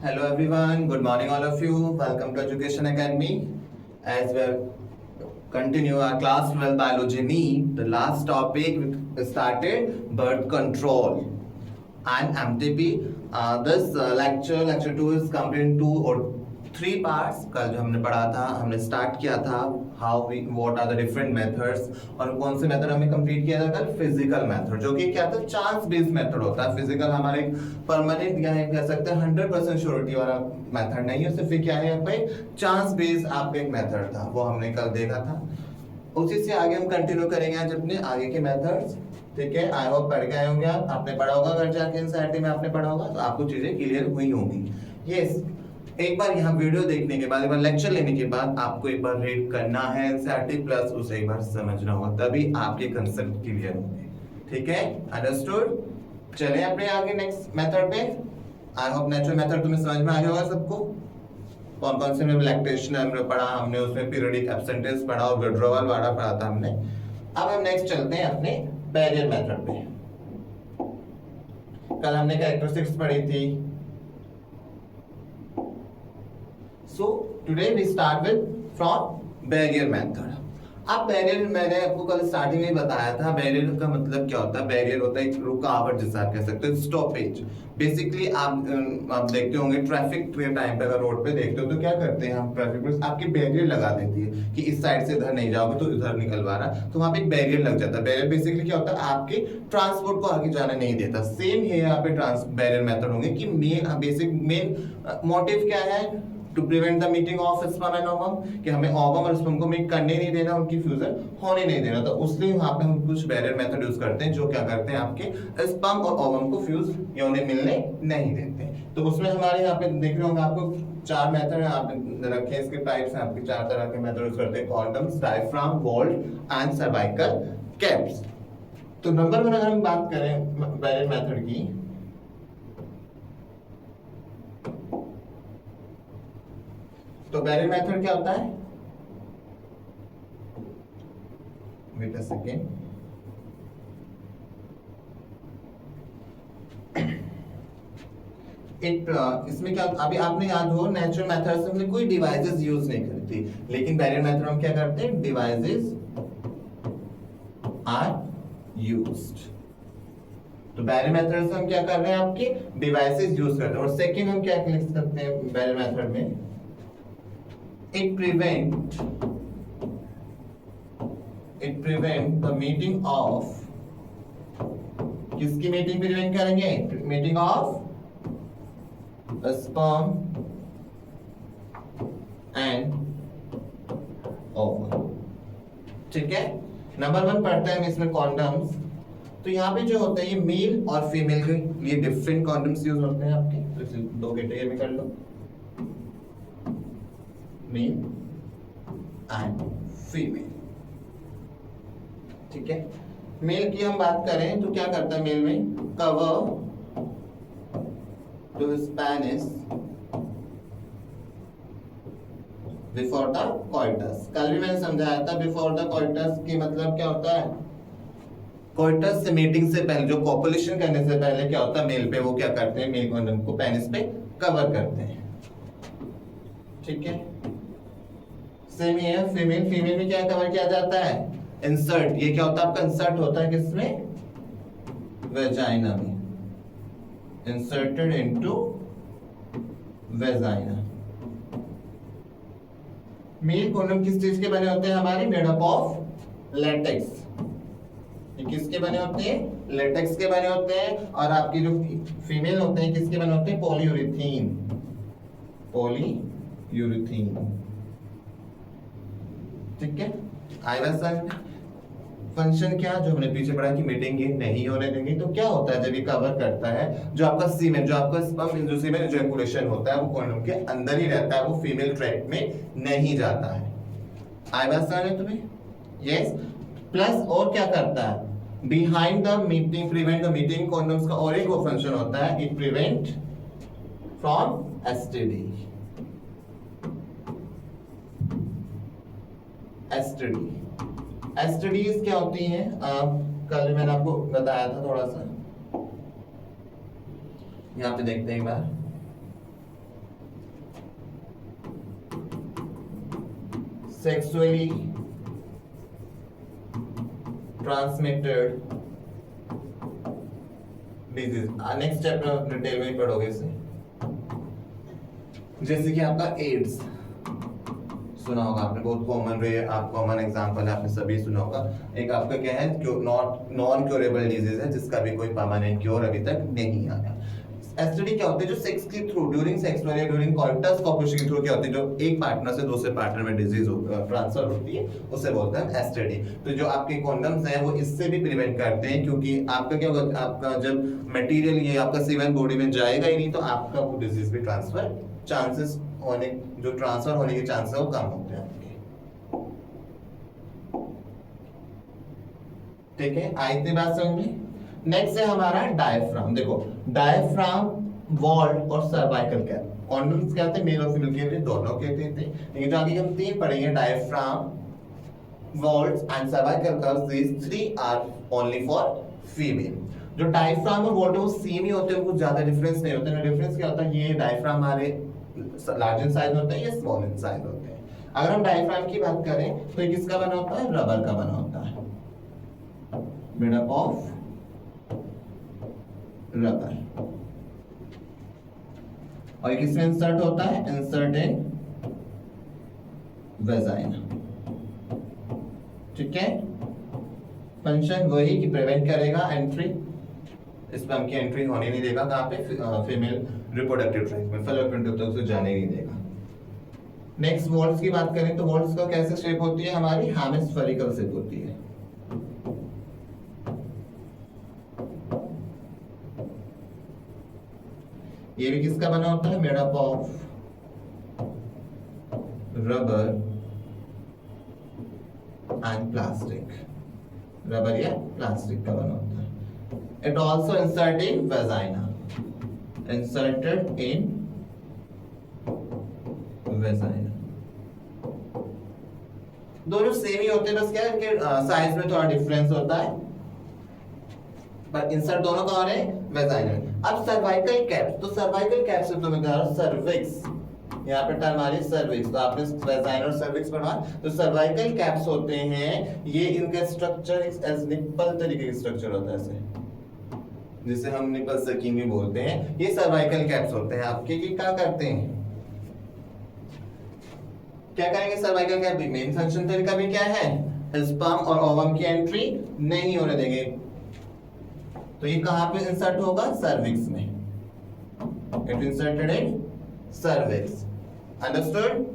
Hello everyone, good morning all of you. Welcome to Education Academy. As we continue our class 12 biology NEET, the last topic we started birth control and MTP. This lecture 2 is complete in 2 or 3 parts. कल जो हमने पढ़ा था, हमने start किया था what are the different methods और कौन से मेथड हमने कंप्लीट किया था कल फिजिकल मेथड, जो कि क्या था चांस बेस्ड मेथड होता है. फिजिकल हमारे परमानेंट या कह सकते हैं 100% श्योरिटी वाला मेथड नहीं है, सिर्फ क्या है पे चांस बेस्ड आपका एक मेथड था, वो हमने कल देखा था. उसी से आगे हम कंटिन्यू करेंगे आज अपने आगे के मेथड्स. ठीक है, आई होप पढ़ के आए होंगे आप, आपने पढ़ा होगा अगर जाके एनसीईआरटी में आपने पढ़ा होगा तो आपको चीजें क्लियर हुई होंगी. यस, एक बार यहाँ वीडियो देखने के बाद, एक बार लेक्चर लेने के बाद आपको एक बार रीड करना है एनसीईआरटी प्लस उसे एक बार समझना होगा, तभी आपके कंसेप्ट क्लियर होंगे. ठीक है, अंडरस्टूड. चलें अपने आगे नेक्स्ट मेथड पे. आई होप नेचुरल मेथड तुम्हें समझ में आ गया होगा सबको. कौन कौन से में लैक्टेशन हमने पढ़ा, हमने उसमें पीरियडिक एब्सेंटेंस पढ़ा और विड्रॉवल वाला पढ़ा था हमने. अब हम नेक्स्ट चलते हैं अपने बैरियर मेथड पे. कल हमने कैरेक्टरिस्टिक्स पढ़ी थी. So today we start with from barrier method. अब बैरियर मैंने आपको कल स्टार्टिंग में बताया था, बैरियर का मतलब क्या होता है. बैरियर होता है एक रुकावट, जिसे आप कह सकते हो स्टॉपेज. बेसिकली आप देखते होंगे ट्रैफिक के टाइम पे, अगर रोड पे देखते हो तो क्या करते हैं हम, ट्रैफिक पुलिस आपकी बैरियर लगा देती है कि इस साइड से इधर नहीं जाओगे तो इधर निकलवा रहा, तो वहां पे एक बैरियर लग जाता है. बैरियर बेसिकली क्या होता है, आपके ट्रांसपोर्ट को आगे जाने नहीं देता. सेम है यहाँ पे बैरियर मेथड होंगे कि मेन मोटिव क्या है, to prevent the meeting of sperm and ovum, कि हमें ओवम और स्पर्म को मीट करने नहीं देना, उनकी फ्यूजन होने नहीं देना. तो उसलिए वहां पे हम कुछ बैरियर मेथड यूज करते हैं जो क्या करते हैं, आपके स्पर्म और ओवम को फ्यूज या उन्हें मिलने नहीं देते. तो उसमें हमारे यहाँ पे देख रहे होंगे आपको 4 मेथड है आप रखे हैं, इसके टाइप्स हैं आपके 4 तरह के मेथड यूज करते हैं, condoms, diaphragm, gold and cervical caps. तो नंबर 1 अगर हम बात करें बैरियर मेथड की, तो बैरियर मेथड क्या होता है, वेट अ सेकेंड. इसमें क्या, अभी आपने याद हो नेचुरल मेथड से हमने कोई डिवाइसेस यूज नहीं करती, लेकिन बैरियर मेथड हम क्या करते हैं, डिवाइसेस आर यूज्ड. तो बैरियर मेथड से हम क्या कर रहे हैं, आपके डिवाइसेस यूज करते हैं. और सेकंड हम क्या लिख सकते हैं बैरियर मेथड में, it prevent the meeting of, किसकी मीटिंग प्रिवेंट करेंगे, meeting of sperm and ovum. ठीक है, नंबर 1 पढ़ते हैं हम इसमें कॉन्डम्स. तो यहाँ पे जो होता है ये मेल और फीमेल के लिए डिफरेंट कॉन्डम्स यूज होते हैं आपके, तो इसे 2 कैटेगरी में कर लो, मेल एंड फीमेल. ठीक है, मेल की हम बात करें तो क्या करता है मेल में, cover to penis before the coitus. कल भी मैंने समझाया था बिफोर द कोइटस की मतलब क्या होता है, कोइटस से मीटिंग से पहले, जो कॉपुलेशन करने से पहले क्या होता है मेल पे, वो क्या करते हैं, मेल कॉन्डम को पेनिस पे कवर करते हैं. ठीक है, सेम ही है फीमेल. फीमेल में क्या कवर किया जाता है, इंसर्ट. ये क्या होता है आपका, इंसर्ट होता है किसमें, वेजाइना में, inserted into vagina. Male condom किस चीज के बने होते हैं हमारे, मेड अप ऑफ लेटेक्स. ये किसके बने होते हैं, लेटेक्स के बने होते हैं. और आपके जो फीमेल होते हैं किसके बने होते हैं, पॉलीयूरेथीन. पॉलीयूरेथीन. ठीक है, आई वैसा फंक्शन क्या जो हमने पीछे पढ़ा कि मीटिंग ये नहीं होने देंगे. तो क्या होता है जब ये कवर करता है, जो आपका सीमेन, जो आपका स्पर्म, जो सीमेन इजैकुलेशन होता है वो कॉन्डम के अंदर ही रहता है, वो फीमेल ट्रैक्ट में नहीं जाता है. आई वैसा है तुम्हें, यस. प्लस और क्या करता है, behind the meeting, prevent the meeting. Condoms का और एक फंक्शन होता है, it prevent from STD. STDs क्या होती हैं, कल मैंने आपको बताया था थोड़ा सा, यहाँ पे देखते हैं एक बार. sexually transmitted disease। Next chapter detail में पढ़ोगे इसे। जैसे कि आपका एड्स सुना होगा आपने, बहुत कॉमन रे, आप कॉमन एग्जांपल है, आपने सभी सुना होगा। एक आपका क्या है, नॉन क्योरेबल डिजीज है जिसका भी कोई परमानेंट क्योर अभी तक नहीं आया। एसटीडी क्या होते हैं, जो सेक्स के थ्रू ड्यूरिंग सेक्स या ड्यूरिंग कॉइटस कॉपुलेशन के थ्रू क्या होती है, जो एक पार्टनर से दूसरे पार्टनर में डिजीज ट्रांसफर होती है, उसे बोलते हैं एसटीडी। तो जो आपके कॉन्डम्स हैं वो इससे भी प्रिवेंट करते हैं, क्योंकि आपका क्या होगा, आपका जब मटेरियल ये आपका सीमेन बॉडी में जाएगा ही नहीं, तो आपका वो डिजीज भी ट्रांसफर चांसेस होने, जो ट्रांसफर होने के चांसेस है वो कम होते हैं आपके। ठीक है, आई थी बात समझ में। नेक्स्ट है हमारा डायफ्राम। देखो डायफ्राम, वॉल्व और सर्वाइकल कैप। कॉन्डम्स क्या होते हैं, मेल और फीमेल के लिए दोनों के थे, लेकिन जो आगे हम तीन पढ़ेंगे, diaphragm, valves and cervical cap, these three are only for female। जो डायफ्राम और वॉल्व वो सेम ही होते हैं, कुछ ज्यादा डिफरेंस नहीं होता है। डिफरेंस क्या होता है, ये डायफ्राम हमारे लार्ज इन साइज होते हैं, ये स्मॉल इन साइज होते हैं। अगर हम डायफ्राम की बात करें तो ये किसका बना होता है, रबर का बना होता है, मेड अप ऑफ रबर। और किसमें इंसर्ट होता है, इंसर्ट इन वेजाइना। ठीक है, फंक्शन वही कि प्रिवेंट करेगा एंट्री, स्पर्म की एंट्री होने नहीं देगा, कहां पे, फीमेल रिप्रोडक्टिव ट्रैक्ट में, फैलोपियन ट्यूब तक उसे जाने नहीं देगा। नेक्स्ट वॉल्व्स की बात करें तो वॉल्व्स का कैसे शेप होती है, हमारी हेमिस्फेरिकल शेप होती है। ये भी किसका बना होता है, made up of rubber and plastic, rubber या प्लास्टिक का बना होता है। It also insert in vagina, inserted in vagina। दोनों सेम ही होते हैं, बस क्या है इनके साइज में थोड़ा डिफरेंस होता है, पर इंसर्ट दोनों कहाँ है, वेजाइना में। अब सर्वाइकल कैप्स, तो सर्वाइकल कैप से तुम्हें कहा सर्विक्स, यहाँ पे टर्म आ रही है सर्विक्स, तो आपने वेजाइना और सर्विक्स पढ़ा। तो सर्वाइकल कैप्स होते हैं, ये इनका स्ट्रक्चर एज निप्पल तरीके का स्ट्रक्चर होता है, ऐसे जिसे हम निपल सकिंग भी बोलते हैं। ये सर्वाइकल कैप्स होते हैं आपके, ये क्या करते हैं, क्या करेंगे, सर्वाइकल कैप मेन फंक्शन तरीका भी क्या है, स्पर्म और ओवम की एंट्री नहीं होने देंगे। तो ये कहां पे इंसर्ट होगा, सर्विक्स में, it inserted in cervix. Understood,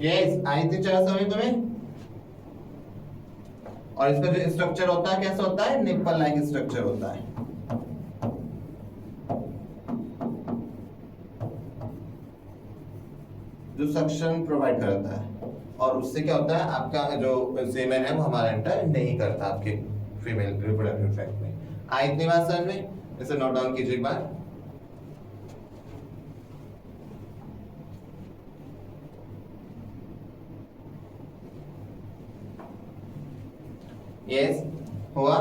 yes, आई थी चला समझ तुम्हें। और इसका जो स्ट्रक्चर होता है कैसा होता है, निप्पल लाइक स्ट्रक्चर होता है। जो सक्शन प्रोवाइड करता है, और उससे क्या होता है, आपका जो सेमेन है वो हमारा एंटर नहीं करता आपके फीमेल रिप्रोडक्टिव ट्रैक्ट में। आई इतनी बात समझ में, इसे नोट डाउन कीजिए एक बार। यस, हुआ।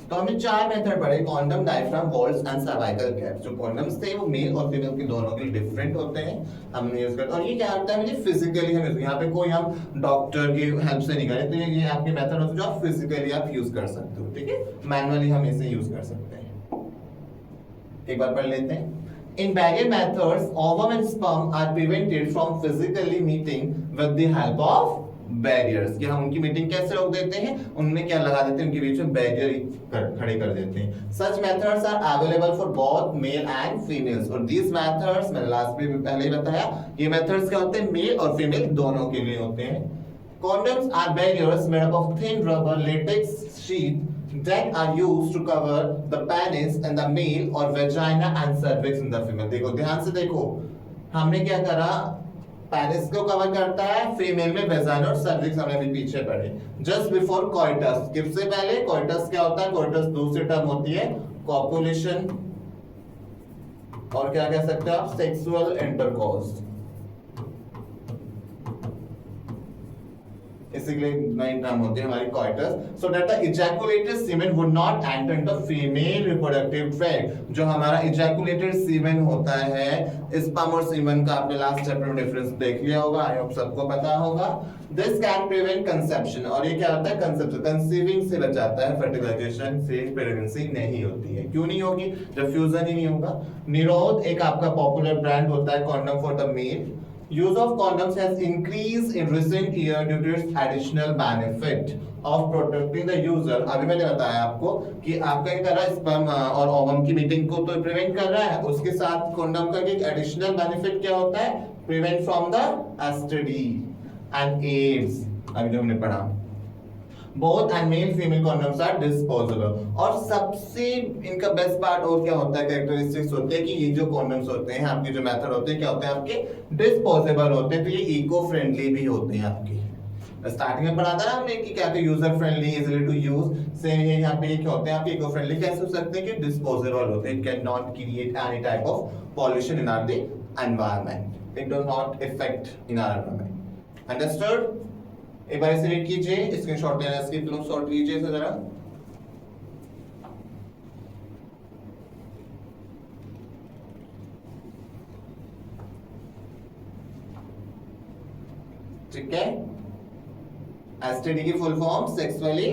तो हमने चार मेथड पढ़े, condom, diaphragm, valves and cervical caps. जो कॉन्डम्स थे वो मेल और फीमेल के दोनों के लिए डिफरेंट होते हैं, हमने यूज करते हैं। और ये क्या होता है, मुझे फिजिकली हम यहाँ पे कोई हम डॉक्टर की हेल्प से नहीं करें, तो ये आपके मेथड होते हैं जो आप फिजिकली आप यूज कर सकते हो। ठीक है, मैनुअली हम इसे यूज कर सकते हैं। एक बार पढ़ लेते हैं। In barrier methods, ovum and sperm are prevented from physically meeting with the help of barriers. कि हम उनकी मीटिंग कैसे रोक देते हैं, उनमें क्या लगा देते हैं, उनके बीच में बैरियर खड़े कर देते हैं। Such methods are available for both male and females. और दीज मेथड्स, मैंने लास्ट में पहले ही बताया, ये मेथड्स क्या होते हैं, मेल और फीमेल दोनों के लिए होते हैं। Condoms are barriers made up of thin rubber latex sheath that are used to cover the penis in the male or vagina and cervix in the female। देखो ध्यान से देखो, हमने क्या करा, पेनिस को कवर करता है, फीमेल में वेजाइना और सर्विक्स हमने अभी पीछे पढ़े। जस्ट बिफोर कॉइटस, किससे पहले, कॉइटस क्या होता है, कॉइटस दूसरी टर्म होती है कॉपुलेशन, और क्या कह सकते हो आप, सेक्सुअल इंटरकोर्स। इसी के लिए नई नाम होती है हमारी coitus, so that the ejaculated semen would not enter in the female reproductive tract. जो हमारा इजैकुलेटेड सीमेन होता है, स्पर्म और सीमेन का आपने लास्ट चैप्टर में डिफरेंस देख लिया होगा, आई होप सबको पता होगा। दिस कैन प्रिवेंट कंसेप्शन, और ये क्या होता है, कंसेप्शन, कंसीविंग से बचाता है, फर्टिलाइजेशन से प्रेगनेंसी नहीं होती है। क्यों नहीं होगी, जब फ्यूजन ही नहीं होगा। निरोध एक आपका पॉपुलर ब्रांड होता है condom for the male. Use of condoms has increased in recent year due to its additional benefit of protecting the user। अभी मैंने बताया आपको कि आपका क्या कर रहा है, स्पर्म और ओवम की मीटिंग को तो प्रिवेंट कर रहा है, उसके साथ कॉन्डम का एक एडिशनल बेनिफिट क्या होता है, prevent from the STD and AIDS. अभी जो हमने पढ़ा, both and male female condoms are disposable. और सबसे इनका बेस्ट पार्ट और क्या होता है, कैरेक्टरिस्टिक्स होते हैं कि ये जो कॉन्डम्स होते हैं आपके, जो मेथड होते हैं, क्या होते हैं आपके, डिस्पोजेबल होते हैं, तो ये इको फ्रेंडली भी होते हैं आपके। स्टार्टिंग में पढ़ा था ना हमने कि क्या तो user friendly, easily to use, same ये यहाँ पे क्या होते हैं आपके, इको फ्रेंडली कैसे हो सकते हैं, कि डिस्पोजेबल होते हैं, it can not create any type of pollution in our environment, it does not effect in our environment. Understood? एक बार इसे रीड कीजिए, स्क्रीनशॉट लेना, इसकी फिल्म शॉट लीजिए इसे जरा। ठीक है, एसटीडी की full form sexually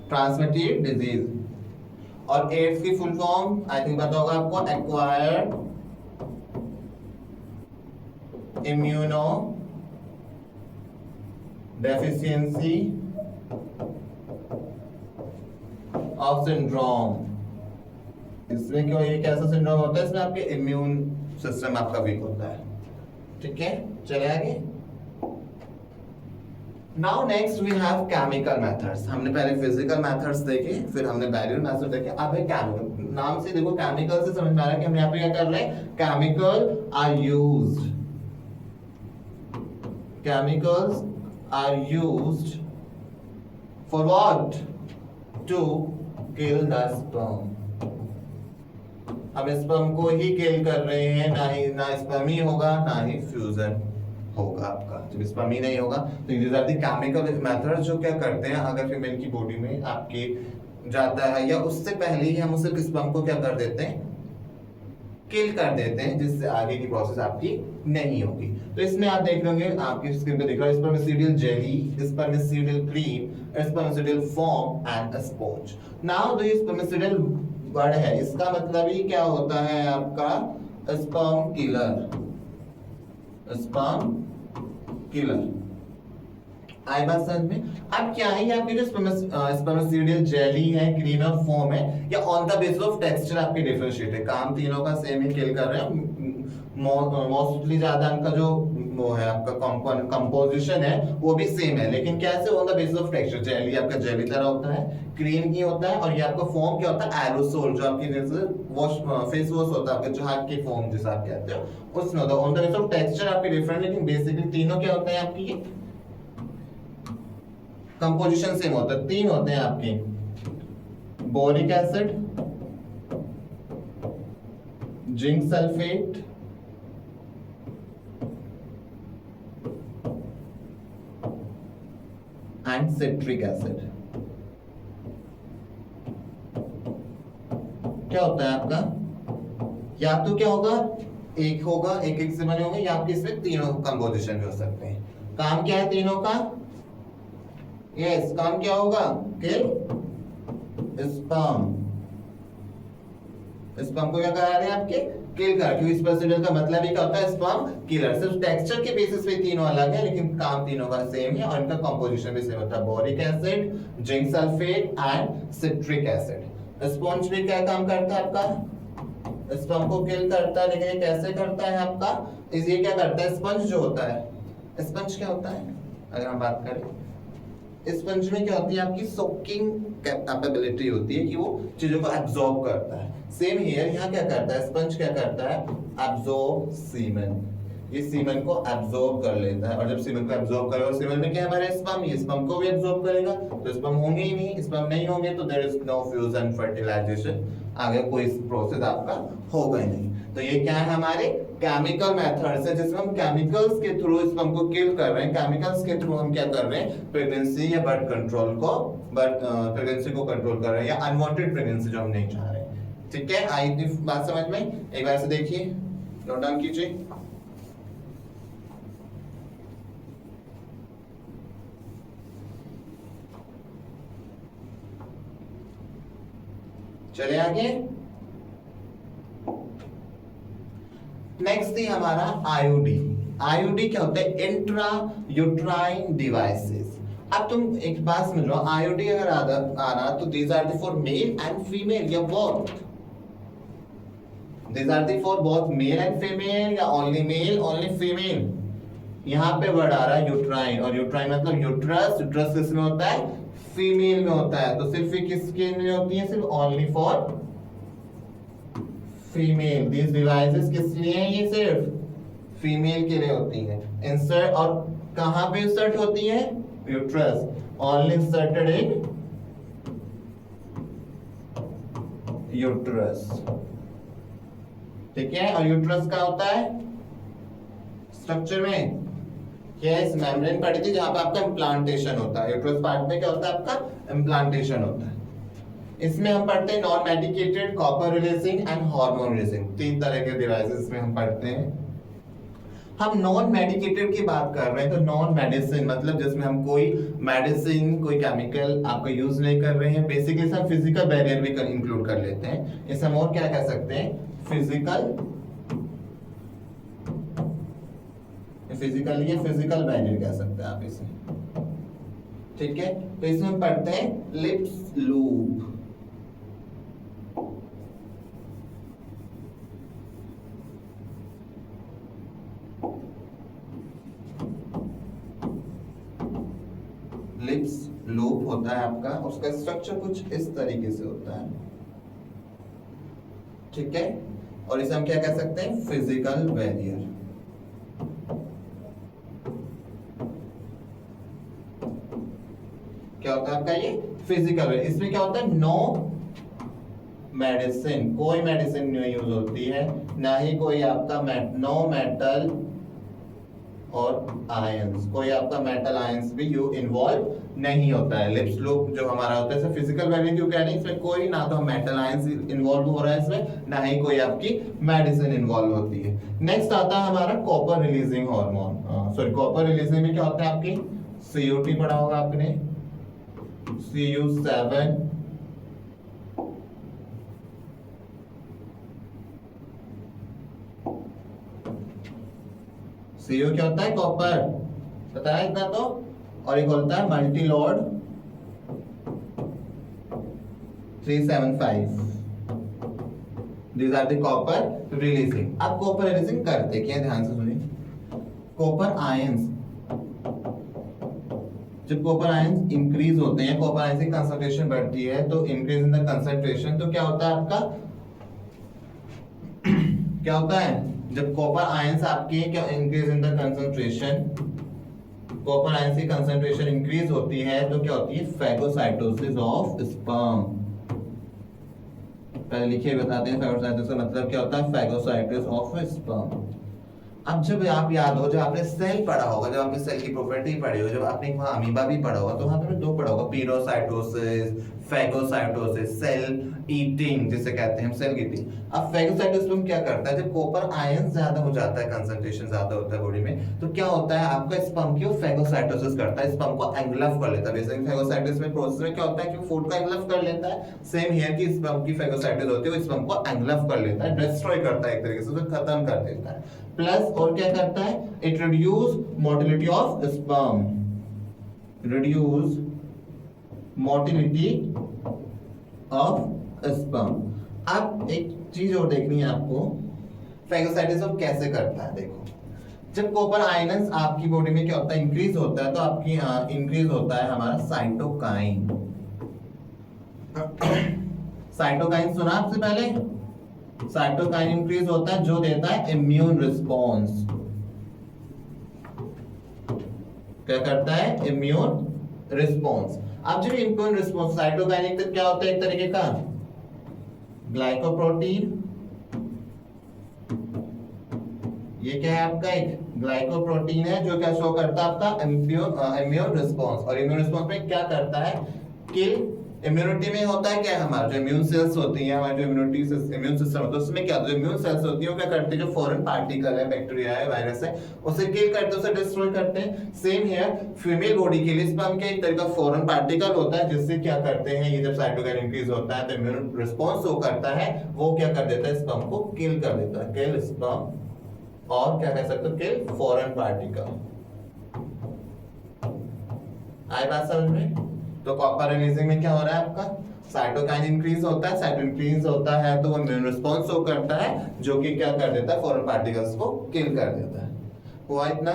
transmitted disease, और एड्स की फुल फॉर्म आई थिंक पता होगा आपको, acquired immuno deficiency of syndrome. इसमें क्यों, ये कैसा सिंड्रोम होता है, इसमें आपके इम्यून सिस्टम आपका वीक होता है। ठीक है, चले आगे। Now next we have chemical methods. हमने पहले फिजिकल मेथड्स देखे, फिर हमने बैरियर मेथड देखे, अब है केमिकल। नाम से देखो केमिकल से समझ में आ रहा है कि हम यहाँ पे क्या कर रहे हैं, chemical are used, chemicals are used for what? To kill the sperm। हम स्पर्म को ही किल कर रहे हैं, ना स्पर्म ही होगा, ना ही फ्यूजन होगा आपका। जब स्पर्म ही नहीं होगा तो these are the chemical methods जो क्या करते हैं, अगर फीमेल की बॉडी में आपके जाता है या उससे पहले ही हम उसे स्पर्म को क्या कर देते हैं, किल कर देते हैं, जिससे आगे की प्रोसेस आपकी नहीं होगी। तो इसमें आप देख लोगे, आपकी स्क्रीन पे दिख रहा है spermicidal jelly, spermicidal cream, spermicidal foam and sponge. Now जो स्पर्मिसिडियल वर्ड है, इसका मतलब ही क्या होता है आपका, स्पर्म किलर, स्पर्म किलर। आई बात समझ में? अब क्या है, आपकी जो स्पर्मिसिडियल जेली है, क्रीम है, फोम है, या on the basis of texture आपके डिफरेंशिएट है, काम तीनों का सेम ही किल कर रहे हैं। मोस्टली ज्यादा इनका जो वो है आपका कंपोजिशन है वो भी सेम है, लेकिन कैसे, on the basis of texture. Jelly आपका जेली तरह होता है, क्रीम की होता है, और ये आपका फोम क्या होता है, एरोसोल, जो आपकी जैसे वॉश फेस वॉश होता है आपके, जो हाथ की फोम जिसे आप कहते हो, उसमें होता है। On the basis of texture आपके डिफरेंट, लेकिन बेसिकली तीनों क्या होते हैं आपकी, कंपोजिशन सेम होता है। तीन होते हैं आपके, boric acid, zinc sulphate and citric acid. क्या होता है आपका, या तो क्या होगा, एक होगा, एक से बने होंगे, या आपके इसमें तीनों कंपोजिशन भी हो सकते हैं। काम क्या है तीनों का, यस, काम क्या होगा, किल स्पर्म। स्पर्म को क्या करा रहे हैं आपके, किल कर, क्योंकि स्पर्मिसिडियल का मतलब ही क्या होता है, स्पर्म किलर। सिर्फ टेक्सचर के बेसिस पे तीनों अलग है, लेकिन काम तीनों का सेम है, और इनका कंपोजिशन भी सेम होता है, boric acid, zinc sulphate and citric acid. Sponge भी क्या काम करता है आपका, स्पर्म को किल करता है, लेकिन ये कैसे करता है आपका, ये क्या करता है, स्पंज जो होता है, स्पंज क्या होता है, अगर हम बात करें, स्पंज में क्या होती है आपकी, सोकिंग कैपेबिलिटी होती है कि वो चीजों को एब्जॉर्ब करता है। सेम हियर, यहाँ क्या करता है, स्पंज क्या करता है, एब्जॉर्ब सीमेन। ये सीमेंट को एब्जॉर्ब कर लेता है, और जब सीमेंट को एब्जॉर्ब करेगा, सीमेंट में क्या है हमारे स्पर्म, ये स्पर्म को भी एब्जॉर्ब करेगा, तो स्पर्म होंगे ही नहीं, स्पर्म नहीं होंगे तो there is no fusion fertilization, आगे कोई प्रोसेस आपका होगा ही नहीं। तो ये क्या है हमारे केमिकल मेथड्स है जिसमें हम केमिकल्स के थ्रू स्पर्म को किल कर रहे हैं, केमिकल्स के थ्रू हम क्या कर रहे हैं, प्रेगनेंसी या बर्थ कंट्रोल को, प्रेगनेंसी को कंट्रोल कर रहे हैं, या अनवांटेड प्रेगनेंसी जो हम नहीं चाह रहे हैं। ठीक है, आई बात समझ में? एक बार से देखिए, नोट डाउन कीजिए। चले आगे। नेक्स्ट थी हमारा आईयूडी। आईयूडी क्या होता है? Intra uterine devices. अब तुम एक बात समझ लो, आईयूडी अगर आना तो these are the for male and female या both? These are the for both male and female या ओनली मेल ओनली फीमेल? यहाँ पे वर्ड आ रहा है यूट्राइन, और यूट्राइन मतलब यूट्रस। यूट्रस किसमें होता है? फीमेल में होता है। तो सिर्फ किसके में होती है? सिर्फ only for female. This devices किस लिए हैं? ये सिर्फ फीमेल के लिए होती है। इंसर्ट, और कहां पे इंसर्ट होती है? Uterus. Only inserted in uterus. ठीक है, और यूट्रस का होता है स्ट्रक्चर में क्या? इस मेम्ब्रेन पड़ी थी जहां पे आपका इम्प्लांटेशन होता है। यूट्रस पार्ट में क्या होता है? आपका इम्प्लांटेशन होता है। इसमें हम पढ़ते हैं non medicated, copper releasing and hormone releasing, तीन तरह के डिवाइसेस में हम पढ़ते हैं। हम नॉन मेडिकेटेड की बात कर रहे हैं, तो नॉन मेडिसिन मतलब जिसमें हम कोई मेडिसिन, कोई केमिकल आपका यूज नहीं कर रहे हैं। बेसिकली हम फिजिकल बैरियर भी इंक्लूड कर लेते हैं। इसे हम और क्या कह सकते हैं? फिजिकल बैरियर कह सकते हैं आप इसे। ठीक है, तो इसमें हम पढ़ते हैं लिप्स लूप। लिप्स लूप होता है आपका, उसका स्ट्रक्चर कुछ इस तरीके से होता है। ठीक है, और इसे हम क्या कह सकते हैं? Physical barrier. क्या होता है आपका ये फिजिकल? इसमें क्या होता है? नो मेडिसिन, कोई मेडिसिन नहीं यूज होती है, ना ही कोई आपका नो मेटल और आयंस, कोई आपका मेटल आयंस भी यू इन्वॉल्व नहीं होता है। लिप्स लूप जो हमारा होता है इसे फिजिकल बैरियर क्यों कह रहे हैं? इसमें कोई ना तो मेटल आयंस इन्वॉल्व हो रहा है इसमें, ना ही कोई आपकी मेडिसिन इन्वॉल्व होती है। नेक्स्ट आता है हमारा copper releasing hormone. Sorry, copper releasing में क्या होता है? आपकी COT पढ़ा होगा आपने, Cu7, CO क्या होता है? कॉपर, पता है इतना तो। और एक होता है मल्टीलॉर्ड 375। These are the copper releasing। अब कॉपर रिलीजिंग करते क्या? ध्यान से सुनिए। कॉपर आयंस, जब कॉपर आयंस इंक्रीज होते हैं, कॉपर आयंस की कंसंट्रेशन बढ़ती है, तो इंक्रीज इन द कंसंट्रेशन, तो क्या होता है आपका? क्या होता है? जब कॉपर आयंस आपके क्या increase in the concentration, copper ions की कंसंट्रेशन इंक्रीज होती है, तो क्या होती है? Phagocytosis of sperm. पहले लिखिए, बताते हैं फैगोसाइटोसिस का मतलब क्या होता है? Phagocytosis of sperm. अब जब आप याद हो, जब आपने सेल पढ़ा होगा, जब आपने सेल की प्रॉपर्टी पढ़ी हो, जब आपने वहां अमीबा भी पढ़ा होगा, तो वहां पे दो पढ़ा होगा, पीरोसाइटोसिस, फैगोसाइटोसिस, सेल ईटिंग जिसे कहते हैं हम, सेल ईटिंग। अब फैगोसाइटोसिस में क्या करता है? जब कॉपर आयन ज्यादा हो जाता है, कंसंट्रेशन ज्यादा होता है बॉडी में, तो क्या होता है? आपका स्पर्म की फैगोसाइटोसिस करता है, स्पर्म को एंगल्फ कर लेता है। बेसिकली फैगोसाइटोसिस में प्रोसेस में क्या होता है कि फूड को एंगल्फ कर लेता है। सेम हियर की स्पर्म की फैगोसाइटोसिस होती है, वो स्पर्म को एंगल्फ कर लेता है, डिस्ट्रॉय करता है, एक तरीके से उसे खत्म कर देता है। प्लस और क्या करता है? It reduce motility of sperm, reduce motility of sperm. अब एक चीज और देखनी है आपको, फैगोसाइटोसिस कैसे करता है। देखो, जब कॉपर आयंस आपकी बॉडी में क्या होता है? इंक्रीज होता है, तो आपकी इंक्रीज होता है हमारा साइटोकाइन। साइटोकाइन सुना आपसे पहले? साइटोकाइन इंक्रीज होता है जो देता है इम्यून रिस्पॉन्स। क्या करता है? Immune response. अब जो इम्यून रिस्पॉन्स साइटोकाइनिक तो क्या होता है? एक तरीके का ग्लाइकोप्रोटीन, ये क्या है आपका? एक ग्लाइकोप्रोटीन है जो क्या शो करता है? आपका इम्यून रिस्पॉन्स। और इम्यून रिस्पॉन्स में क्या करता है? किल। इम्यूनिटी में होता है क्या? हमारा जो इम्यून सेल्स होती हैं, हमारे जो इम्यून सिस्टम होता है, उसमें क्या होता है? इम्यून सेल्स होती है वो क्या करते हैं? जो फॉरेन पार्टिकल है, बैक्टीरिया है, वायरस है, उसे किल करते हैं, उसे डिस्ट्रॉय करते हैं। सेम हियर फीमेल बॉडी के लिए स्पर्म के एक तरह का फॉरेन पार्टिकल होता है जिससे क्या करते हैं? ये जब साइटोकाइन इंक्रीज होता है तो इम्यून रिस्पॉन्स शो करता है, वो क्या कर देता है? स्पर्म को किल कर देता है। किल स्पर्म, और क्या कह सकते हो? किल फॉरेन पार्टिकल। आई बात समझ में? तो कॉपर रिलीजिंग में क्या हो रहा है आपका? साइटोकाइन इंक्रीज होता है। साइटो इंक्रीज होता है तो वो इम्यून रिस्पॉन्स शो करता है जो कि क्या कर देता है? फॉरेन पार्टिकल्स को किल कर देता है। हुआ इतना?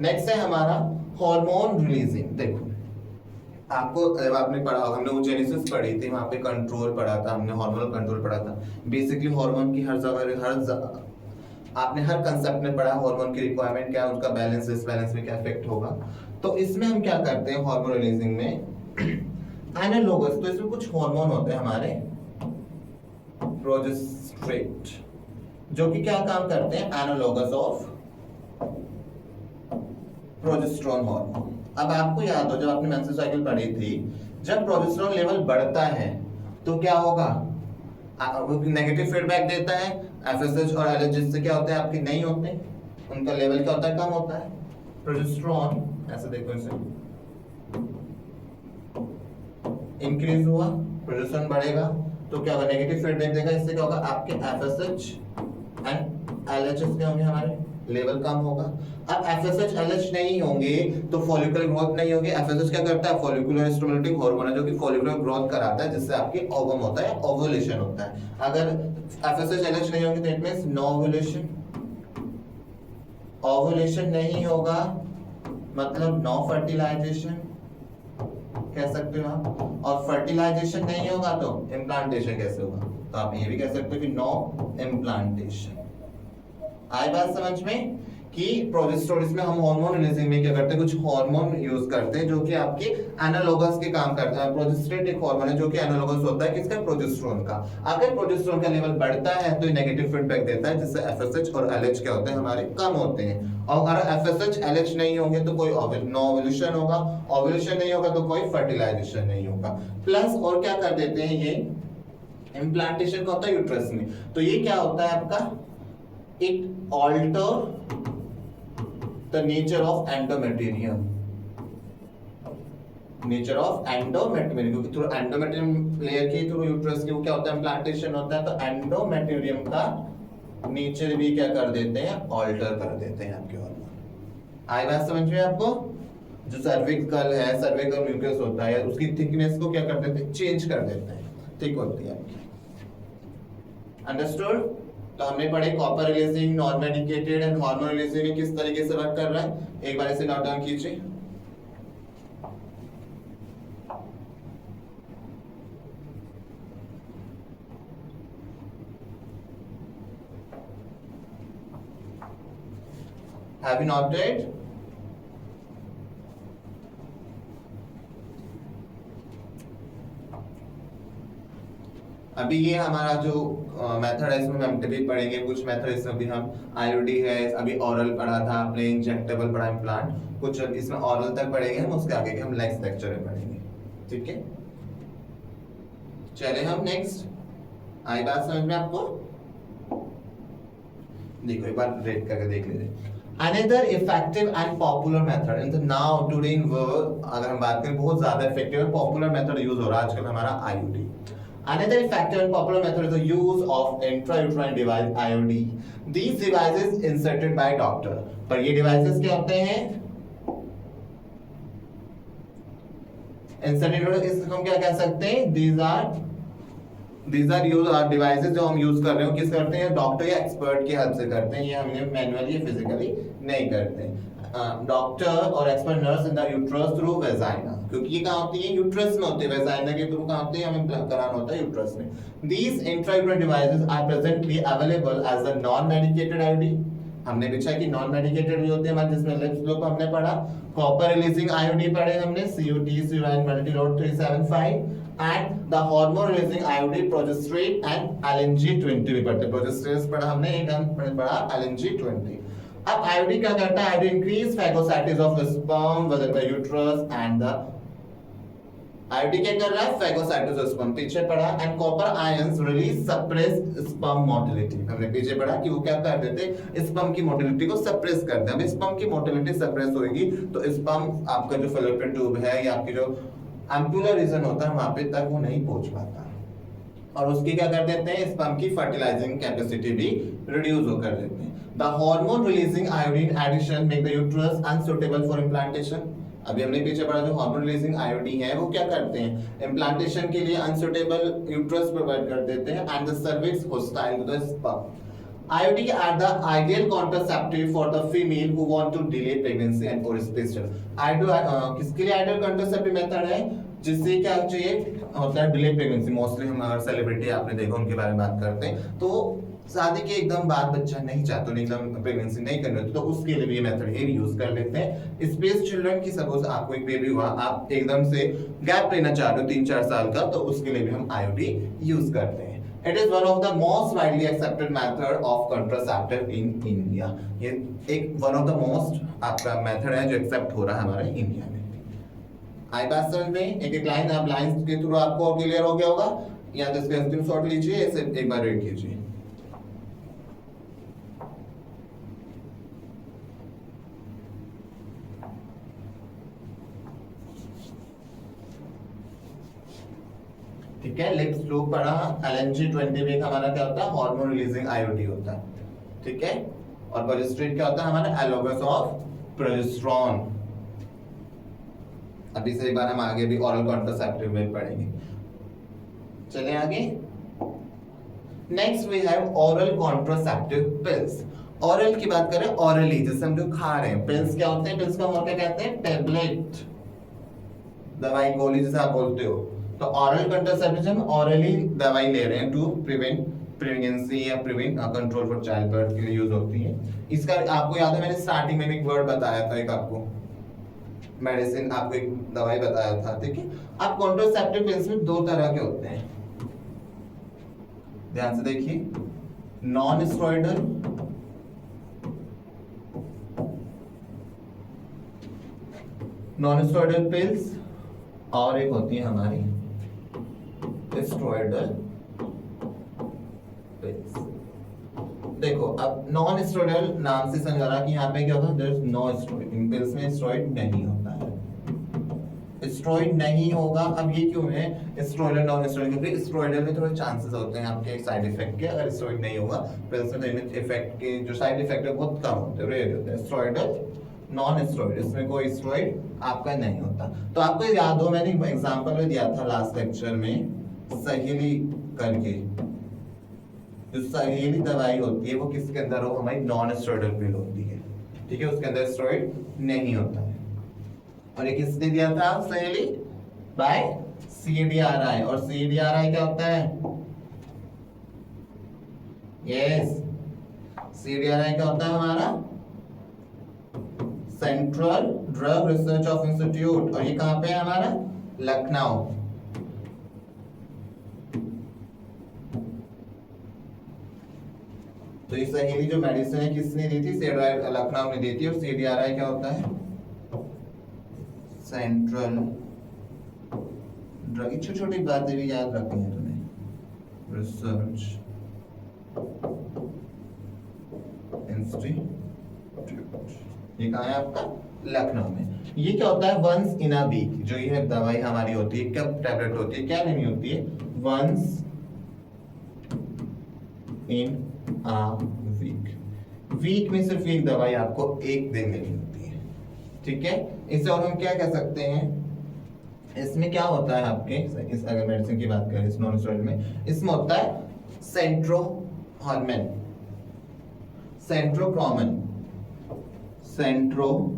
नेक्स्ट है हमारा हार्मोन रिलीजिंग। देखो आपको जब आपने पढ़ा, हमने वो जेनेसिस पढ़ी थी, वहां पे कंट्रोल पढ़ा था हमने, हार्मोनल कंट्रोल पढ़ा था। बेसिकली हार्मोन की आपने हर कंसेप्ट में पढ़ा हार्मोन की रिक्वायरमेंट क्या है, उनका बैलेंस, डिसबैलेंस में क्या इफेक्ट होगा। तो इसमें हम क्या करते हैं हार्मोन रिलीजिंग में? एनालोगस, तो इसमें कुछ हार्मोन होते हैं हमारे प्रोजेस्टेट, जो कि क्या काम करते हैं? Analogous of progesterone hormone. अब आपको याद हो जब आपने मेंस्ट्रुअल साइकिल पढ़ी थी, जब प्रोजेस्टेरोन लेवल बढ़ता है तो क्या होगा? नेगेटिव फीडबैक देता है। एफएसएच और एलएच जिससे क्या होता है? आपके नहीं होते, उनका लेवल क्या होता है? कम होता है। प्रोजेस्टेरोन ऐसे देखो, इसे इंक्रीज हुआ, प्रोजेस्टेरोन बढ़ेगा तो क्या होगा? नेगेटिव फीडबैक देगा। इससे क्या होगा? आपके एफएसएच एंड एलएचएस क्या होंगे? हमारे लेवल कम होगा। अब एफएसएच एलएच नहीं होंगे तो फॉलिकुलर ग्रोथ नहीं होगी। एफएसएच क्या करता है? फॉलिकुलर स्टिमुलेटिंग हार्मोन है जो कि फॉलिकुलर ग्रोथ कराता है, जिससे आपकी ओवम होता है, ओवुलेशन होता है। अगर एफएसएच एलएच नहीं होंगे तो it means no ovulation. Ovulation नहीं होगा मतलब नो फर्टिलाइजेशन कह सकते हो आप। और फर्टिलाइजेशन नहीं होगा तो इम्प्लांटेशन कैसे होगा? तो आप ये भी कह सकते हो कि नो इम्प्लांटेशन। आई बात समझ में? कि प्रोजेस्टेरोन में हम हार्मोन रिलीजिंग में क्या करते हैं? कुछ हार्मोन यूज करते हैं जो कि आपके एनालोगस के काम करते हैं। प्रोजेस्टेरोन एक हार्मोन है जो कि एनालोगस होता है किसका? प्रोजेस्टेरोन का। अगर प्रोजेस्टेरोन का लेवल बढ़ता है तो नेगेटिव फीडबैक देता है, जिससे एफएसएच और एलएच क्या होते हैं? हमारे कम होते हैं। और अगर एफएसएच एलएच नहीं होंगे तो कोई नो ओवुलेशन होगा, ओवुलेशन नहीं होगा तो कोई फर्टिलाइजेशन नहीं होगा। प्लस और क्या कर देते हैं? ये इम्प्लांटेशन का होता है यूट्रस में। तो ये क्या होता है आपका? It alter the nature of endometrium. Nature of endometrium, क्योंकि थ्रू एंडोमेट्रियम लेयर के थ्रू यूट्रस के वो क्या होता है? इम्प्लांटेशन होता है। तो एंडोमेट्रियम का नेचर भी क्या कर देते हैं? ऑल्टर कर देते हैं आपके हार्मोन। आई बात समझ में आपको? जो सर्विकल है, सर्विकल म्यूकस होता है, उसकी थिकनेस को क्या कर देते हैं? चेंज कर देते हैं, थिक होती है आपकी। अंडरस्टूड? तो हमने पढ़े copper releasing, non medicated and hormone releasing में किस तरीके से वर्क कर रहा है। एक बार इसे नोट डाउन कीजिए। Have you noted? अभी ये हमारा जो मेथड है इसमें हम भी पढ़ेंगे कुछ मेथड। इसमें भी हम आईओडी है, अभी ऑरल पढ़ा था आपने, इंजेक्टेबल पढ़ा इम्प्लांट, कुछ इसमें ऑरल तक पढ़ेंगे हम, उसके आगे के हम नेक्स्ट लेक्चर में पढ़ेंगे। ठीक है, चले हम नेक्स्ट। आई बात समझ में आपको? देखो एक बार रेट करके देख लीजिए। Another effective and popular method in the now today in world, अगर हम बात करें बहुत ज्यादा इफेक्टिव और पॉपुलर मेथड यूज हो रहा है आजकल हमारा IUD। Another effective and popular method is the use of intrauterine device IUD. These devices inserted by doctor. पर ये devices क्या होते हैं? Inserted, इसको हम क्या कह सकते हैं? These are use our devices जो हम यूज कर रहे हो, किस करते हैं? डॉक्टर या एक्सपर्ट की हेल्प से करते हैं, ये हम मैनुअली या फिजिकली नहीं करते। डॉक्टर और expert nurse in the uterus through vagina, क्योंकि ये कहाँ होती है? यूट्रस में होती है। वेजाइना के थ्रू कहाँ होती है? हमें कराना होता है यूट्रस में। These intrauterine devices are presently available as a non-medicated IUD हमने पूछा कि नॉन मेडिकेटेड भी होते हैं हमारे, जिसमें लिप्स ग्रुप हमने पढ़ा, कॉपर रिलीजिंग आईओडी पढ़े हमने, COT Multiload 375, and the hormone releasing IOD progesterone and LNG-20 भी पढ़ते। प्रोजेस्टेरोन पढ़ा हमने, एक हमने पढ़ा LNG-20। अब आईओडी क्या करता है? IOD increase phagocytosis of sperm with the uterus and the IOD क्या कर रहा है? फैगोसाइटोसिस स्पर्म, पीछे पढ़ा, and copper ions release suppress sperm motility, हमने पीछे पढ़ा कि वो क्या कर देते? स्पर्म की मोटिलिटी को सप्रेस करते हैं। अब स्पर्म की मोटिलिटी सप्रेस होगी तो स्पर्म आपका जो फैलोपियन ट्यूब है या आपकी जो एम्पुलर रीजन होता है वहां पे तक वो नहीं पहुंच पाता, और उसकी क्या कर देते हैं? स्पर्म की फर्टिलाइजिंग कैपेसिटी भी रिड्यूस हो कर देते हैं। The hormone releasing iodine addition make the uterus unsuitable for implantation. अभी हमने पीछे पढ़ा जो हार्मोन रिलीजिंग आईओडी है वो क्या करते हैं? इम्प्लांटेशन के लिए अनसुटेबल यूट्रस प्रोवाइड कर देते हैं, and the cervix hostile to the sperm. IUD are the ideal contraceptive for the female who want to delay pregnancy and or special. किसके लिए आइडियल कॉन्ट्रासेप्टिव मेथड है? जिससे क्या चाहिए होता है? Delay pregnancy. मोस्टली हमारे सेलिब्रिटी आपने देखा उनके बारे में बात करते हैं, तो शादी के एकदम बाद बच्चा नहीं चाहते, उन्हें एकदम प्रेगनेंसी नहीं करनी होती, तो उसके लिए भी ये मेथड ये यूज कर लेते हैं। स्पेस चिल्ड्रन की सपोज आपको एक बेबी हुआ, आप एकदम से गैप लेना चाह रहे हो 3-4 साल का, तो उसके लिए भी हम IUD यूज करते हैं। It is one of the most widely accepted method of contraceptive in India. ये एक one of the most आपका मेथड है जो एक्सेप्ट हो रहा है हमारे इंडिया में। आई बात समझ में? एक एक लाइन आप लाइंस के थ्रू आपको क्लियर हो गया होगा, या तो इसका स्क्रीनशॉट लीजिए, इसे एक बार रीड कीजिए। ठीक है, लिप्स लूप पढ़ा, LNG-20 भी हमारा क्या होता है? हार्मोन रिलीजिंग आईओडी होता है। ठीक है, और प्रोजेस्टेरोन क्या होता है हमारा? एलोगस ऑफ प्रोजेस्टेरोन। अभी से एक बार हम आगे भी ओरल कॉन्ट्रासेप्टिव में पढ़ेंगे। चलें आगे। Next we have oral contraceptive pills. Oral की बात करें, ओरली जैसे हम जो खा रहे हैं, पिल्स क्या होते हैं? पिल्स का मतलब क्या कहते हैं? टेबलेट, दवाई गोली जैसे आप बोलते हो। तो ऑरल कंट्रासेप्शन, ऑरली दवाई ले रहे हैं टू प्रिवेंट प्रेगनेंसी या prevent control for child birth के लिए यूज होती है। इसका आपको याद है मैंने स्टार्टिंग में एक वर्ड बताया था, एक आपको मेडिसिन, आपको एक दवाई बताया था। ठीक है, अब कॉन्ट्रासेप्टिव पिल्स में 2 तरह के होते हैं, ध्यान से देखिए। Non steroidal, non steroidal pills, और एक होती है हमारी स्टेरॉइडल पिल्स। देखो अब नॉन स्टेरॉइडल नाम से समझ आ रहा कि यहाँ पे क्या होगा? There is no steroid, in pills में स्टेरॉइड नहीं होता है, स्टेरॉइड नहीं होगा। अब ये क्यों है स्टेरॉइडल नॉन स्टेरॉइडल? क्योंकि स्टेरॉइडल में थोड़े चांसेस होते हैं आपके साइड इफेक्ट के, अगर स्टेरॉइड नहीं होगा पिल्स में तो इफेक्ट के जो साइड इफेक्ट है बहुत कम होते हैं, रेयर होते हैं। स्टेरॉइडल नॉन स्टेरॉइड, इसमें कोई स्टेरॉइड आपका नहीं होता। तो आपको याद हो मैंने एग्जांपल में दिया था लास्ट लेक्चर में, सहेली करके, जो सहेली दवाई होती है वो किसके अंदर हो? हमारी नॉन स्टेरॉइडल पिल होती है। ठीक है, उसके अंदर स्टेरॉइड नहीं होता है। और ये किसने दिया था? सहेली बाय CDRI। और CDRI क्या होता है? यस, CDRI क्या होता है हमारा? Central drug research of institute. और ये कहां पे है हमारा? लखनऊ। तो ये सहेली जो मेडिसिन है किसने दी थी? CDRI लखनऊ ने दी थी। और CDRI क्या होता है? Central drug. छोटी छोटी बातें भी याद रखनी है तुम्हें। रिसर्च इंस्टीट्यूट, ये कहाँ है आपका? लखनऊ में। ये क्या होता है? वंस इन अ वीक, जो ये दवाई हमारी होती है, कब टैबलेट होती है, क्या लेनी होती है? Once in a week. Week में सिर्फ एक दवाई आपको एक दिन लेनी होती है। ठीक है, इससे और हम क्या कह सकते हैं? इसमें क्या होता है आपके, इस अगर मेडिसिन की बात करें इस नॉन स्टेरॉइडल में, इसमें होता है सेंट्रोहॉर्मोन, सेंट्रोक्रोमन, सेंट्रो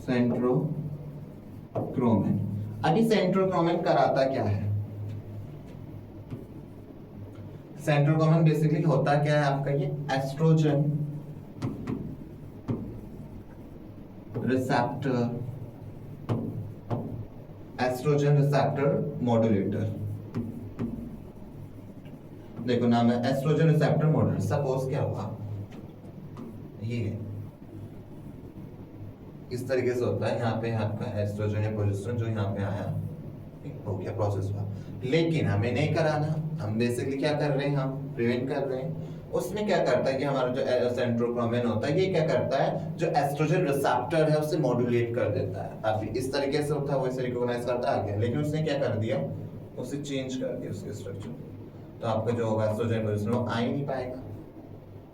सेंट्रोक्रोमन। अभी सेंट्रोक्रोमन कराता क्या है? सेंट्रोक्रोमन बेसिकली होता क्या है आपका? ये oestrogen receptor, oestrogen receptor modulator. देखो नाम है एस्ट्रोजन रिसेप्टर मॉड्यूलेटर। सपोज क्या हुआ, ये इस तरीके से होता है, यहाँ पे आपका एस्ट्रोजन या प्रोजेस्टेरोन जो यहाँ पे आया, हो गया, प्रोसेस हुआ। लेकिन हमें नहीं कराना, हम बेसिकली क्या कर रहे हैं, हम प्रिवेंट कर रहे हैं। उसमें क्या करता है कि हमारा जो सेंट्रोक्रोमन होता है, ये क्या करता है, जो एस्ट्रोजन रिसेप्टर है उसे मॉड्यूलेट कर देता है। अभी इस तरीके से होता है, वो इसे रिकॉग्नाइज करता आ गया, लेकिन उसने क्या कर दिया, उसे चेंज कर दिया उसके स्ट्रक्चर। तो आपका जो होगा एस्ट्रोजन प्रोजेस्टेरोन वो आ ही नहीं पाएगा,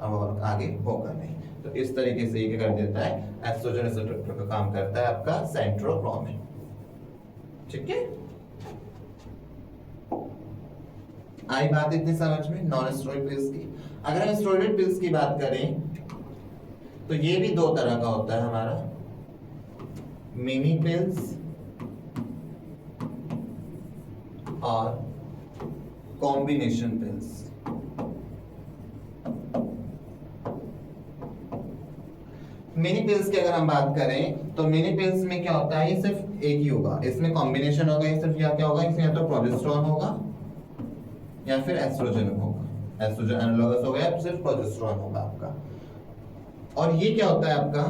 अब आगे होगा नहीं। तो इस तरीके से ये क्या कर देता है, एस्ट्रोजन रिसेप्टर का काम करता है आपका सेंट्रोक्रोमन। ठीक है, आई बात इतनी समझ में नॉन स्टेरॉइड पिल्स की। अगर हम स्टेरॉइड पिल्स की बात करें तो ये भी दो तरह का होता है हमारा, मिनी पिल्स और कॉम्बिनेशन पिल्स। मिनी पिल्स की अगर हम बात करें तो मिनी पिल्स में क्या होता है, ये सिर्फ एक ही होगा, इसमें कॉम्बिनेशन होगा, ये सिर्फ या क्या होगा, इसमें या तो प्रोजेस्टेरोन होगा या फिर एस्ट्रोजन होगा। एस्ट्रोजन एनालॉगस हो गया, सिर्फ प्रोजेस्टेरोन होगा आपका। और ये क्या होता है आपका,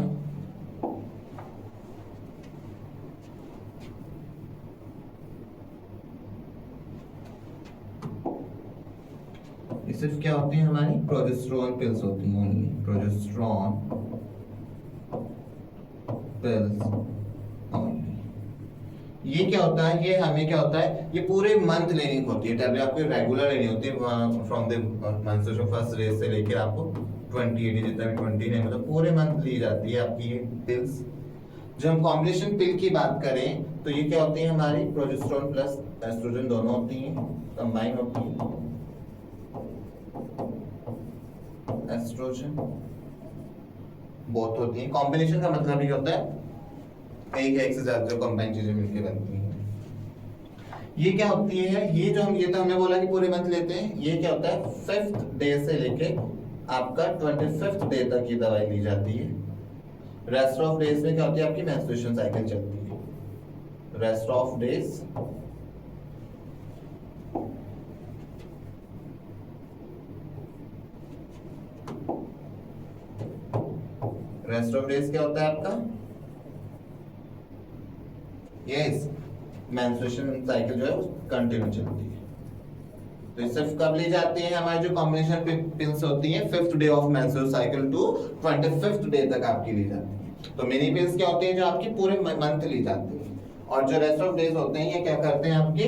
ये सिर्फ क्या होती है हमारी प्रोजेस्टेरोन पिल्स होती हैं, ओनली प्रोजेस्टेरोन पिल्स ओनली। ये क्या होता है, ये हमें क्या होता है, ये पूरे मंथ लेनी होती है टैबलेट, आपको रेगुलर लेनी होती है from the menstruation first day से लेकर आपको 28 जितना भी 20 नहीं, मतलब पूरे मंथ ली जाती है आपकी ये पिल्स। जब हम कॉम्बिनेशन पिल की बात करें तो ये क्या होती है हमारी, प्रोजेस्टेरोन प्लस एस्ट्रोजन दोनों होती हैं, कंबाइन होती है। एस्ट्रोजन बोथ होती हैं। कॉम्बिनेशन का मतलब ये होता है एक या एक से ज्यादा जो कंबाइन चीजें मिलकर बनती हैं। ये क्या होती है, ये जो हम, ये तो हमने बोला कि पूरे मंथ लेते हैं, ये क्या होता है 5th डे से लेके आपका 25th डे तक ये दवाई ली जाती है। रेस्ट ऑफ डेज में क्या होती है, आपकी मेंस्ट्रुएशन साइकिल चलती है। Rest of days rest of days क्या होता है आपका, यस मेंस्ट्रुएशन साइकिल जो है कंटिन्यू चलती है। तो सिर्फ कब ली जाती है, हमारी जो कॉम्बिनेशन पिल्स होती हैं 5th day of menstrual cycle to 25th day तक आपकी ली जाती है। तो मिनी पिल्स क्या होती है, जो आपकी पूरे मंथ ली जाती है। और जो रेस्ट ऑफ डेज होते हैं ये क्या करते हैं, आपके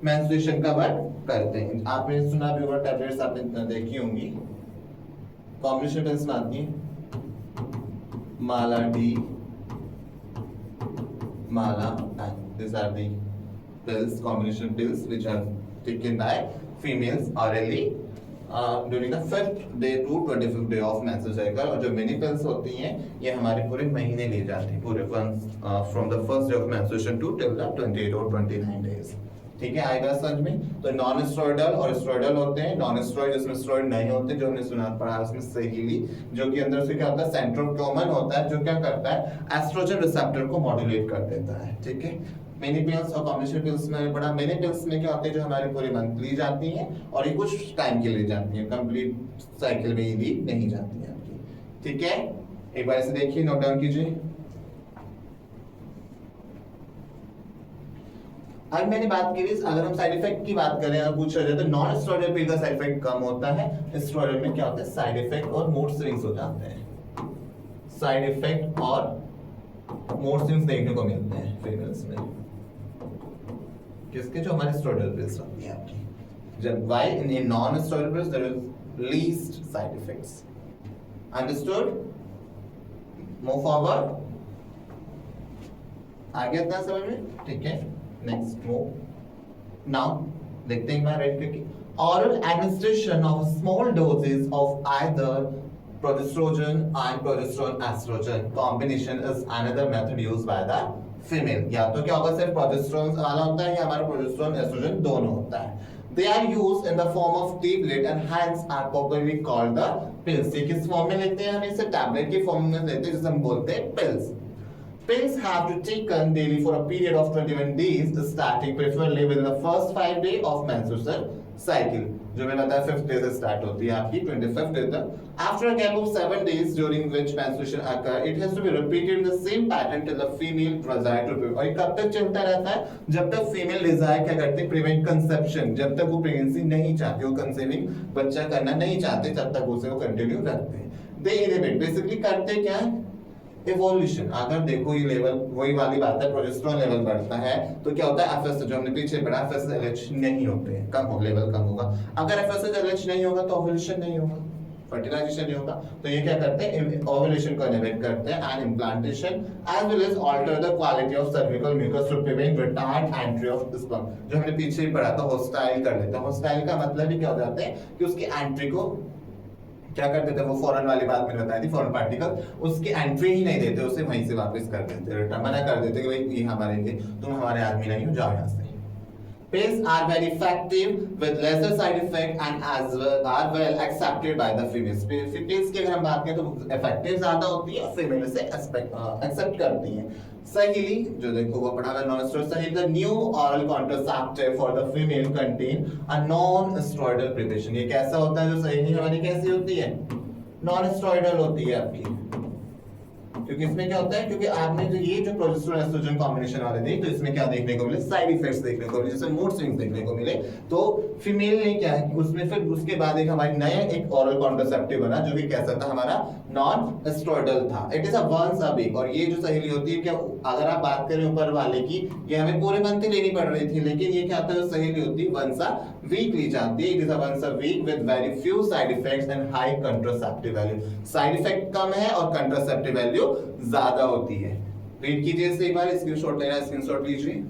मेंस्ट्रुएशन कवर करते हैं। आपने सुना भी होगा, टैबलेट्स आपने देखी होंगी, कॉम्बिनेशन पिल्स में आती है माला D, Mala, and these are the pills, combination pills, which are taken by females orally during the 5th day to 25th day of menstrual cycle। और जो mini pills होती हैं ये हमारे पूरे महीने ली जाती है, पूरे from the first day of menstruation to till the 28 or 29 days। ठीक है, आएगा समझ में। तो नॉन स्टेरॉइडल और स्टेरॉइडल होते हैं। नॉन स्टेरॉइड जिसमें स्टेरॉइड नहीं होते, जो हमने सुना पढ़ा उसमें सही, जो कि अंदर से क्या होता है, सेंट्रोक्रोमन होता है, जो क्या करता है, एस्ट्रोजन रिसेप्टर को मॉड्यूलेट कर देता है। ठीक है, मिनी पिल्स और कॉम्बिनेशन पिल्स में पढ़ा। मिनी पिल्स में क्या होते हैं, जो हमारे पूरे मंथ ली जाती हैं और ये कुछ टाइम के लिए जाती हैं, कंप्लीट साइकिल में ली नहीं जाती है आपकी। ठीक है, एक बार इसे देखिए, नोट डाउन कीजिए। अब मैंने बात की, अगर हम साइड इफेक्ट की बात करें, अगर पूछा जाए तो नॉन स्टेरॉइडल पिल का साइड इफेक्ट कम होता है। स्टेरॉइडल में क्या होता है, साइड इफेक्ट और मूड स्विंग्स हो जाते हैं। साइड इफेक्ट और मूड स्विंग्स देखने को मिलते हैं फीमेल्स में, किसके, जो हमारे स्टेरॉइडल पिल्स होती है आपकी। जब why in non steroidal pills there is least side effects. Understood? Move forward. आ गया इतना समझ में? ठीक है, नेक्स्ट मूव। नाउ देखते हैं एक बार, right click. Oral administration of small doses of either progesterone and progesterone estrogen combination is another method used by the female, या तो क्या होगा सिर्फ प्रोजेस्टेरोन वाला होता है या हमारा प्रोजेस्टेरोन एस्ट्रोजन दोनों होता है। They are used in the form of tablet and hence are popularly called the pills। ये किस फॉर्म में लेते हैं, हम इसे टैबलेट की फॉर्म में लेते हैं जिसे हम बोलते हैं pills। Pills have to taken daily for a period of 21 days starting preferably within the first 5 days of menstrual cycle। जो मैंने बताया 5th day से स्टार्ट होती है आपकी 25th day तक। After a gap of 7 days during which menstruation occur, it has to be repeated in the same pattern till the female desire to prevent। और ये कब तक चलता रहता है, जब तक फीमेल डिजायर क्या करते हैं, प्रिवेंट कंसेप्शन, जब तक वो प्रेगनेंसी नहीं चाहते, वो कंसीविंग बच्चा करना नहीं चाहते, तब तक उसे वो कंटिन्यू रखते हैं। दे इनहिबिट, बेसिकली करते क्या है, इवोल्यूशन। अगर देखो ये लेवल वही वाली बात है, प्रोजेस्टेरोन लेवल बढ़ता है तो क्या होता है, एफएसएच जो हमने पीछे पढ़ा, एफएसएच एलएच नहीं होते हैं, कम हो, लेवल कम होगा। अगर एफएसएच एलएच नहीं होगा तो ओव्यूलेशन नहीं होगा, फर्टिलाइजेशन नहीं होगा। तो ये क्या करते हैं, ओव्यूलेशन को इनहिबिट करते हैं and implantation as well as alter the quality of cervical mucus to prevent retard entry of sperm. जो हमने पीछे ही पढ़ा था, होस्टाइल कर देते हैं। होस्टाइल का मतलब ही क्या हो जाता है कि उसकी एंट्री को क्या कर देते हैं, वो फॉरेन वाली बात मैंने बताई थी, फॉरेन पार्टिकल, उसकी एंट्री ही नहीं देते, उसे वहीं से वापस कर देते, रिटर्न मना कर देते कि भाई ये हमारे लिए, तुम हमारे आदमी नहीं हो, जाओ यहाँ से। Pills are very effective with lesser side effect and as well are well accepted by the females। Pills की अगर हम बात करें तो इफेक्टिव ज्यादा होती है, फीमेल से एक्सेप्ट करती हैं। सहीली जो देखो वो पढ़ा है, non steroid Saheli, the new oral contraceptive for the female contain a non steroidal preparation. ये कैसा होता है, जो सहीली हमारी कैसी होती है, नॉन स्टेरॉइडल होती है आपकी, क्योंकि इसमें क्या होता है, क्योंकि आपने जो ये जो प्रोजेस्टेरोन एस्ट्रोजन कॉम्बिनेशन वाले थे, तो इसमें क्या देखने को मिले, साइड इफेक्ट्स देखने को मिले, जैसे मूड स्विंग्स देखने को मिले। तो फीमेल ने क्या है, उसमें फिर उसके बाद एक हमारी नया एक ओरल कॉन्ट्रासेप्टिव बना जो कि कैसा था, हमारा नॉन स्टेरॉइडल था। It is a once a week. और ये जो सहेली होती है, क्या अगर आप बात करें ऊपर वाले की, ये हमें पूरे मंथ ही लेनी पड़ रही थी, लेकिन ये क्या होता है, जो सहेली होती है वंस अ वीक ली जाती है। It is a once a week with very few side effects and high contraceptive value. Side effect कम है और कंट्रासेप्टिव वैल्यू ज्यादा होती है। रीड कीजिए इसे एक बार, स्क्रीनशॉट लेना, स्क्रीनशॉट लीजिए।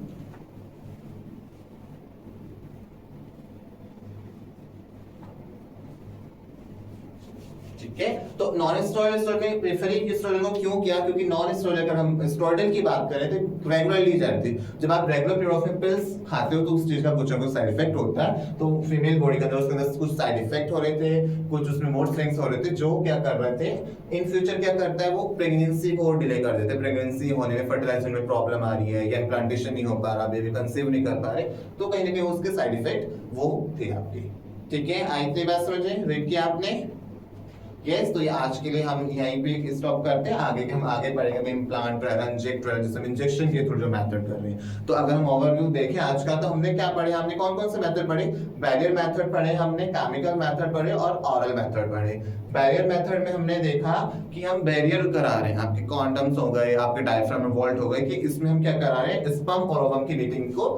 ठीक है, तो non steroidal steroid prefer steroidal को क्यों किया, क्योंकि नॉन स्टेरॉइडल अगर हम स्टेरॉइडल की बात करें तो रेगुलरली ली जाती है। जब आप रेगुलर पीरियड ऑफ पिल्स खाते हो तो उस चीज का कुछ ना कुछ साइड इफेक्ट होता है। तो फीमेल बॉडी के अंदर उसके अंदर कुछ साइड इफेक्ट हो रहे थे, कुछ उसमें मूड स्विंग्स हो रहे थे, जो क्या कर रहे थे, इन फ्यूचर क्या करता है, वो प्रेगनेंसी को डिले कर देते हैं। प्रेगनेंसी होने में, फर्टिलाइजेशन में प्रॉब्लम आ रही है, या इम्प्लांटेशन नहीं हो पा रहा, बेबी कंसीव नहीं कर पा रहे, तो कहीं ना कहीं उसके साइड इफेक्ट वो थे आपके। ठीक है, आई थी बात समझे, रीड किया आपने। यस, तो ये आज के लिए हम यहीं पे स्टॉप करते हैं। आगे के हम आगे पढ़ेंगे इम्प्लांट वगैरह, इंजेक्ट वगैरह, जिसमें इंजेक्शन के थ्रू जो मेथड कर रहे हैं। तो अगर हम ओवरव्यू देखें आज का, तो हमने क्या पढ़े, हमने कौन कौन से मेथड पढ़े, बैरियर मेथड पढ़े, हमने केमिकल मेथड पढ़े और ऑरल मेथड पढ़े। बैरियर मेथड में हमने देखा कि हम बैरियर करा रहे हैं, आपके कॉन्डम्स हो गए, आपके डायफ्राम में वॉल्ट हो गए, कि इसमें हम क्या करा रहे हैं, स्पर्म और ओवम की मीटिंग को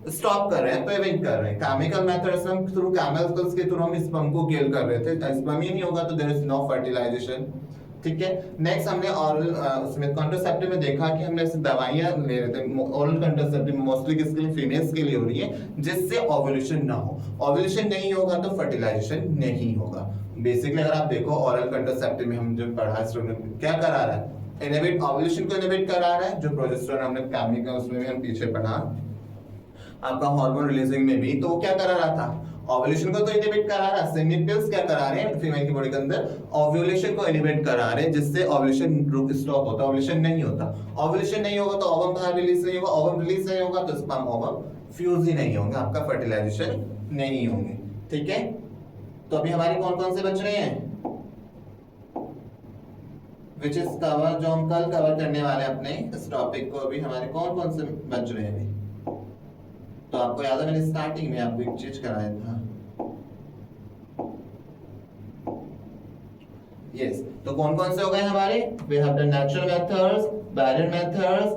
स्टॉप कर रहे हैं, प्रिवेंट कर रहे हैं। केमिकल मेथड्स में थ्रू केमिकल्स के थ्रू हम स्पर्म को किल कर रहे थे, स्पर्म ही नहीं होगा तो देयर इज नो फर्टिलाइजेशन। ठीक है, नेक्स्ट हमने ऑरल उसमें कॉन्ट्रासेप्टिव में देखा कि हमने ऐसे दवाइयां ले रहे थे। ऑरल कॉन्ट्रासेप्टिव मोस्टली किसके लिए, फीमेल्स के लिए हो रही है, जिससे ओव्यूलेशन ना हो। ओव्यूलेशन नहीं होगा तो फर्टिलाइजेशन नहीं होगा। बेसिकली अगर आप देखो ऑरल कॉन्ट्रासेप्टिव में हम जो पढ़ा स्टूडेंट क्या करा रहा है, इनहिबिट, ओव्यूलेशन को इनहिबिट करा रहा है। जो प्रोजेस्टेरोन हमने केमिकल उसमें भी हम पीछे पढ़ा आपका हार्मोन रिलीजिंग में भी, तो वो क्या करा रहा था, ओव्यूलेशन को तो इनहिबिट करा रहा है। सेमी पिल्स क्या करा रहे हैं, फीमेल की बॉडी के अंदर ओव्यूलेशन को इनहिबिट करा रहे हैं, जिससे ओव्यूलेशन स्टॉप होता है, ओव्यूलेशन नहीं होता। ओव्यूलेशन नहीं होगा तो ओवम बाहर रिलीज नहीं होगा, ओवम रिलीज नहीं होगा तो स्पर्म ओवम फ्यूज ही नहीं होंगे, आपका फर्टिलाइजेशन नहीं होंगे। ठीक है, तो अभी हमारे कौन कौन से बच रहे हैं, विच इज कवर, जो हम कल कवर करने वाले अपने इस टॉपिक को, अभी हमारे कौन कौन से बच रहे हैं। तो आपको याद है मैंने स्टार्टिंग में आपको एक चीज कराया था। यस, तो कौन कौन से हो गए हमारे, we have the natural methods, barrier methods,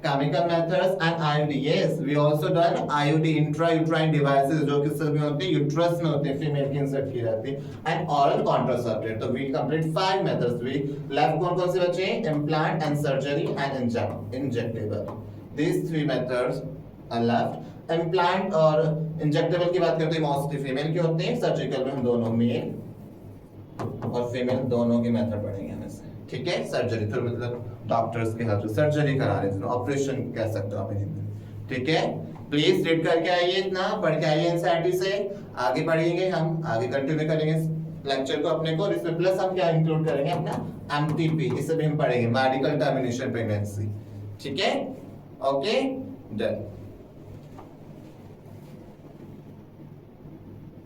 chemical methods and IUD. Yes, we also done IUD, intrauterine devices, जो कि सब में होते हैं, यूट्रस में होते हैं, फीमेल की इंसर्ट की जाती है, एंड ऑरल कॉन्ट्रासेप्टिव। तो we complete 5 methods. We left कौन कौन से बचे, implant and surgery and injectable. These 3 methods are left। Implant और इंजेक्टेबल की बात करते हैं, मोस्टली फीमेल के होते हैं, सर्जिकल में हम दोनों मेल और फीमेल दोनों के मेथड पढ़ेंगे हम इससे। ठीक है, सर्जरी तो मतलब डॉक्टर्स के हेल्प से सर्जरी करा रहे हैं, ऑपरेशन कह सकते हो आप हिंदी में, ठीक है। प्लीज रीड करके आइए, इतना पढ़ के आइए एनसीईआरटी से। आगे पढ़ेंगे हम, आगे कंटिन्यू करेंगे लेक्चर को अपने को, इसमें प्लस हम क्या इंक्लूड करेंगे अपना एमटीपी, इसे भी हम पढ़ेंगे, मेडिकल टर्मिनेशन प्रेगनेंसी, ठीक है। Okay done.